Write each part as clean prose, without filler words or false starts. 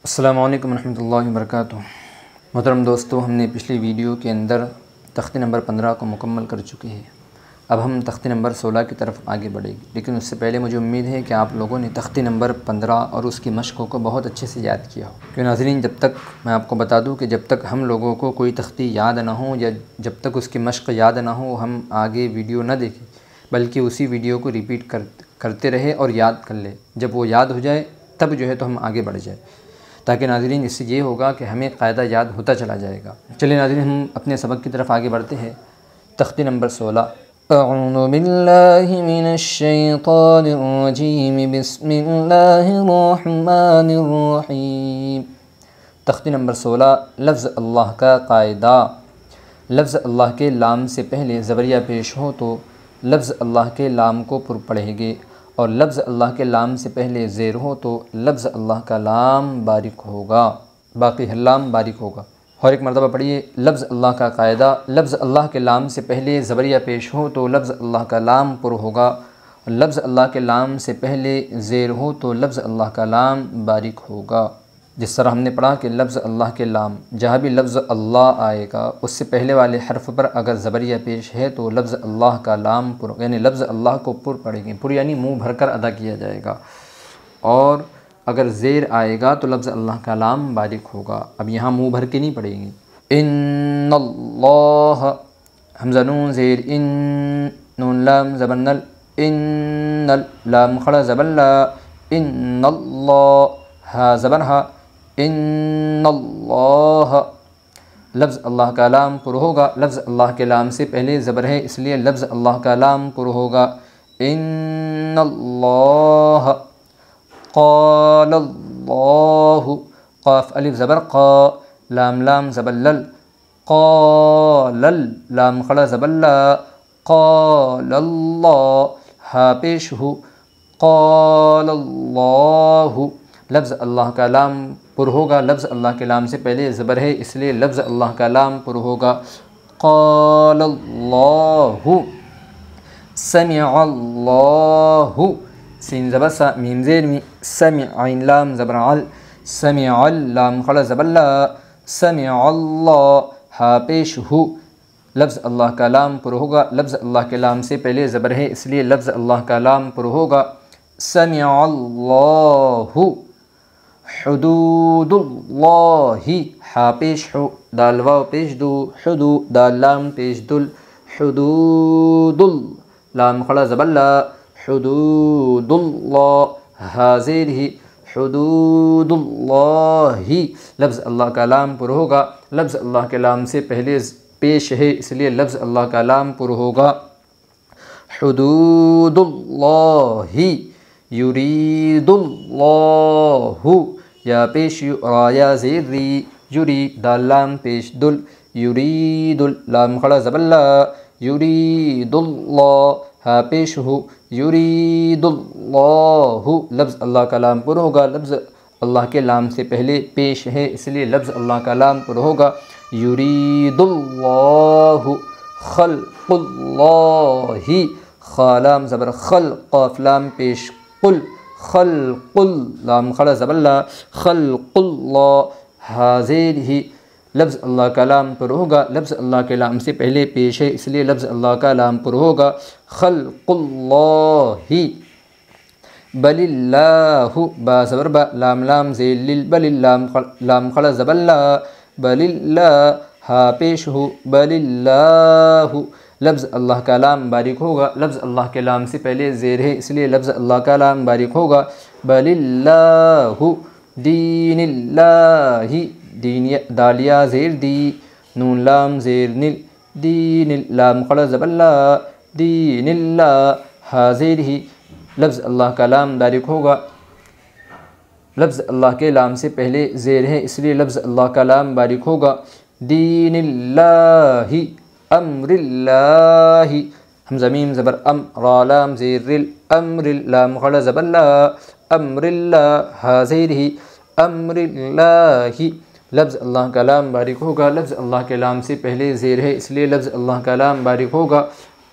السلام علیکم ورحمۃ اللہ وبرکاتہ۔ محترم دوستو، ہم نے پچھلی ویڈیو کے اندر تختی نمبر 15 کو مکمل کر چکے ہیں۔ اب ہم تختی نمبر 16 کی طرف آگے بڑھیں گے، لیکن اس سے پہلے مجھے امید ہے کہ آپ لوگوں نے تختی نمبر 15 اور اس کی مشقوں کو بہت اچھے سے یاد کیا ہو۔ کہ ناظرین، جب تک میں آپ کو بتا دوں کہ جب تک ہم لوگوں کو کوئی تختی یاد نہ ہو یا جب تک اس کی مشق یاد نہ ہو، ہم آگے ویڈیو نہ دیکھیں، بلکہ اسی ویڈیو کو ریپیٹ کرتے رہے اور یاد کر لیں۔ جب وہ یاد ہو جائے تب جو ہے تو ہم آگے بڑھ جائیں، تاکہ ناظرین اس سے یہ ہوگا کہ ہمیں قاعدہ یاد ہوتا چلا جائے گا۔ چلیے ناظرین، ہم اپنے سبق کی طرف آگے بڑھتے ہیں۔ تختی نمبر 16۔ اعوذ باللہ من الشیطان الرجیم، بسم اللہ الرحمن الرحیم۔ تختی نمبر 16، لفظ اللہ کا قاعدہ۔ لفظ اللہ کے لام سے پہلے زبریہ پیش ہو تو لفظ اللہ کے لام کو پر پڑھیں گے، اور لفظ اللہ کے لام سے پہلے زیر ہو تو لفظ اللہ کا لام باریک ہوگا، باقی ہر لام باریک ہوگا۔ اور ایک مرتبہ پڑھیے، لفظ اللہ کا قاعدہ۔ لفظ اللہ کے لام سے پہلے زبریہ پیش ہو تو لفظ اللہ کا لام پر ہوگا، لفظ اللہ کے لام سے پہلے زیر ہو تو لفظ اللہ کا لام باریک ہوگا۔ جس طرح ہم نے پڑھا کہ لفظ اللہ کے لام، جہاں بھی لفظ اللہ آئے گا اس سے پہلے والے حرف پر اگر زبریہ پیش ہے تو لفظ اللہ کا لام پر، یعنی لفظ اللہ کو پر پڑھیں گے، پر یعنی منہ بھر کر ادا کیا جائے گا، اور اگر زیر آئے گا تو لفظ اللہ کا لام باریک ہوگا۔ اب یہاں منہ بھر کے نہیں پڑھیں گے۔ ان اللہ، حمزہ نون زیر ان، نون لام زبر نل، ان لام کھڑا زبر لا، ان اللہ، ہا زبر ہا، ان اللہ۔ لفظ اللہ کا لام پر ہوگا، لفظ اللہ کے لام سے پہلے زبر ہے اس لیے لفظ اللہ کا لام پر ہوگا۔ ان اللہ، قال اللہ، قاف الف زبر قا، لام زبر لل، قال، لام کھڑا زبر لا، قال اللہ، ہا پیش ہو، قال اللہ۔ لفظ اللہ کا لام پر ہوگا، لفظ اللہ کے لام سے پہلے زبر ہے اس لیے لفظ اللہ کا لام پر ہوگا۔ قال اللہ، سمع اللہ، سین زبر سا، میم زیر می، سمع عین لام زبر عل، سمع، لام کھڑا زبر لا، سمع اللہ، ہا پیش ہو۔ لفظ اللہ کا لام پر ہوگا، لفظ اللہ کے لام سے پہلے زبر ہے اس لیے لفظ اللہ کا لام پر ہوگا۔ سمع اللہ، حدود اللہ، ہا پیش ہو، دال واو پیش دو، حدو، دال لام پیش دل، حدود، لام کھڑا زبر لا، حدود اللہ، ہا زیر ہی، حدود اللہ۔ لفظ اللہ کا لام پر ہوگا، لفظ اللہ کے لام سے پہلے پیش ہے اس لیے لفظ اللہ کا لام پر ہوگا۔ حدود اللہ، یرید اللہ، یا پیش یو، را یا زیر ری، یری، دال لام پیش دل، یرید، لام کھڑا زبر لا، یرید اللہ، ہا پیش ہو، یرید اللہ۔ لفظ اللہ کا لام پر ہوگا، لفظ اللہ کے لام سے پہلے پیش ہے اس لیے لفظ اللہ کا لام پر ہوگا۔ یرید اللہ، خلق اللہ، خا لام زبر خل، قاف لام پیش قل، خلق، لام کھڑا زبر لا، خلق اللہ، ہا زیر ہی۔ لفظ اللہ کا لام پر ہوگا، لفظ اللہ کے لام سے پہلے پیش ہے اس لیے لفظ اللہ کا لام پر ہوگا۔ خلق اللہ، بل اللہ، با زبر با، لام زیر لل، بل، لام کھڑا زبر لا، بل اللہ، ہا پیش ہو، بل اللہ۔ لفظ اللہ کا لام باریک ہوگا، لفظ اللہ کے لام سے پہلے زیر ہے اس لیے لفظ اللہ کا لام باریک ہوگا۔ بل اللہ، دین اللہ، دین، دال یا زیر دی، نون لام زیر نل، دین، لام کھڑا زبر لا، دین اللہ، ہا زیر ہی۔ لفظ اللہ کا لام باریک ہوگا، لفظ اللہ کے لام سے پہلے زیر ہے اس لیے لفظ اللہ کا لام باریک ہوگا۔ دین اللہ، امر اللہ، حمزہ میم زبر ام، را لام زیر رل، امر، لام کھڑا زبر لا، امر اللہ، ہا زیر ہی، امر اللہ۔ لفظ اللہ کا لام باریک ہوگا، لفظ اللہ کے لام سے پہلے زیر ہے اس لیے لفظ اللہ کا لام باریک ہوگا۔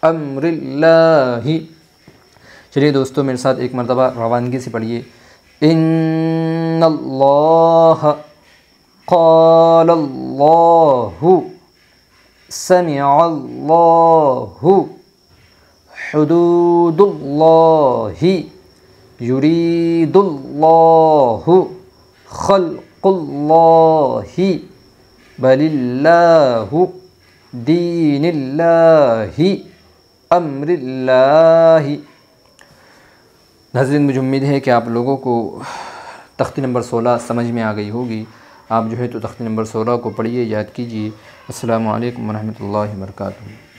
امر اللہ۔ چلیے دوستو، میرے ساتھ ایک مرتبہ روانگی سے پڑھیے۔ ان اللہ قال اللہ سمع اللہ حدود اللہ یرید اللہ خلق اللہ بل اللہ دین اللہ امر اللہ۔ ناظرین، مجھے امید ہے کہ آپ لوگوں کو تختی نمبر 16 سمجھ میں آ گئی ہوگی۔ آپ جو ہے تو تختی نمبر 16 کو پڑھیے، یاد کیجیے۔ السلام علیکم ورحمۃ اللہ وبرکاتہ۔